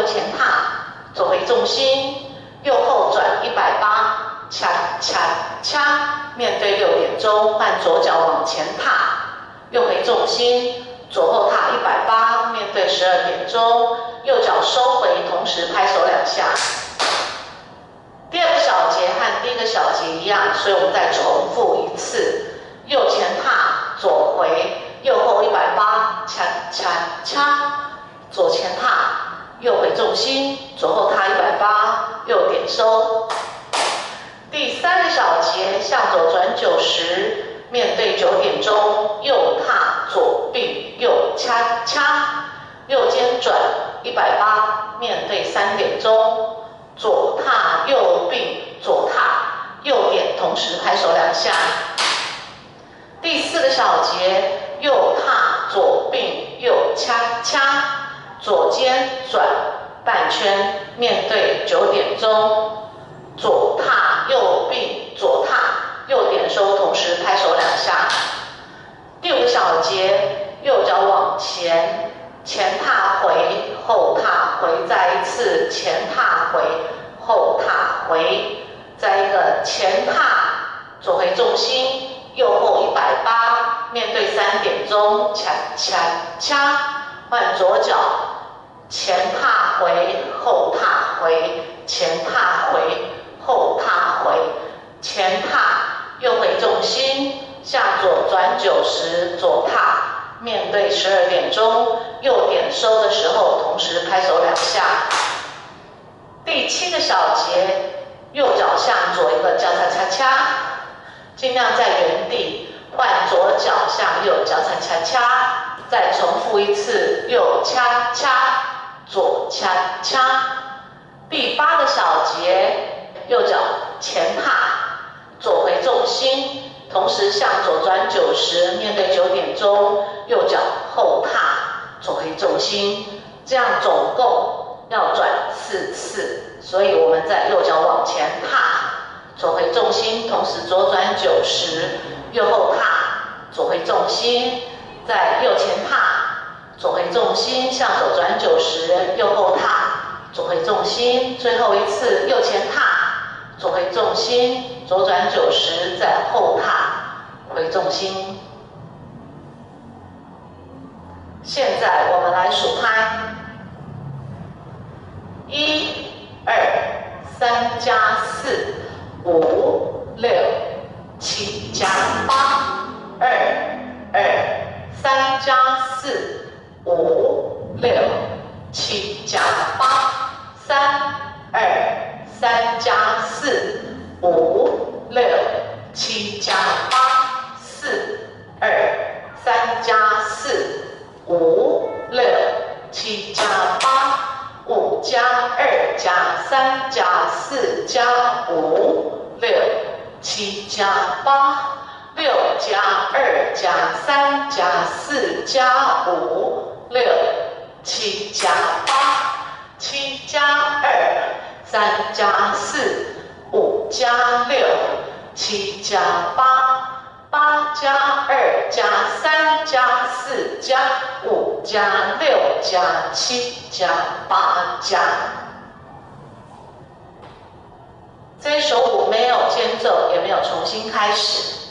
前踏，走回重心，右后转180，恰恰恰，面对6点钟，换左脚往前踏，右回重心，左后踏180，面对12点钟，右脚收回，同时拍手2下。第二个小节和第一个小节一样，所以我们再重复一次：右前踏，左回，右后180，恰恰恰，左前踏，右回重心，左后踏180，右点收。第3个小节向左转90，面对9点钟，右踏，左并，右恰恰，右肩转180，面对3点钟，左踏右并，左踏右点，同时拍手2下。第4个小节右踏左并，右恰恰，左肩转半圈，面对9点钟，左踏右并，左踏右点收，同时拍手2下。第5个小节右脚往前，前踏回，后踏回，再一次前踏回，后踏回，再一个前踏，左回重心，右后180，面对3点钟，恰恰恰，换左脚，前踏回，后踏回，前踏回，后踏回，前踏，右回重心，向左转90，左踏，面对12点钟，右点收的时候，同时拍手2下。第7个小节，右脚向左一个交叉恰恰，尽量在原地，换左脚向右交叉恰恰，再重复一次，右恰恰，左恰恰。第8个小节，右脚前踏，左回重心，同时向左转90，面对9点钟，右脚后踏，左回重心，这样总共要转4次。所以我们在右脚往前踏，左回重心，同时左转90，右后踏，左回重心，再右前踏，左回重心，向左转90，右后踏，左回重心，最后一次右前踏，左回重心，左转90，再后踏，回重心。现在我们来数拍，1、2、3加4、5、6、7加8、2、3加4、5、6、7加8、3、加4、5、6、7加8、4、3加4、5、6、7加8、5加2加3加4加5、6、7加8、6加2加3加4加5、6、7加8、7加2、3加4、5加6、7加8、8加2加3加4加5加6加7加8加。这一首舞没有间奏，也没有重新开始。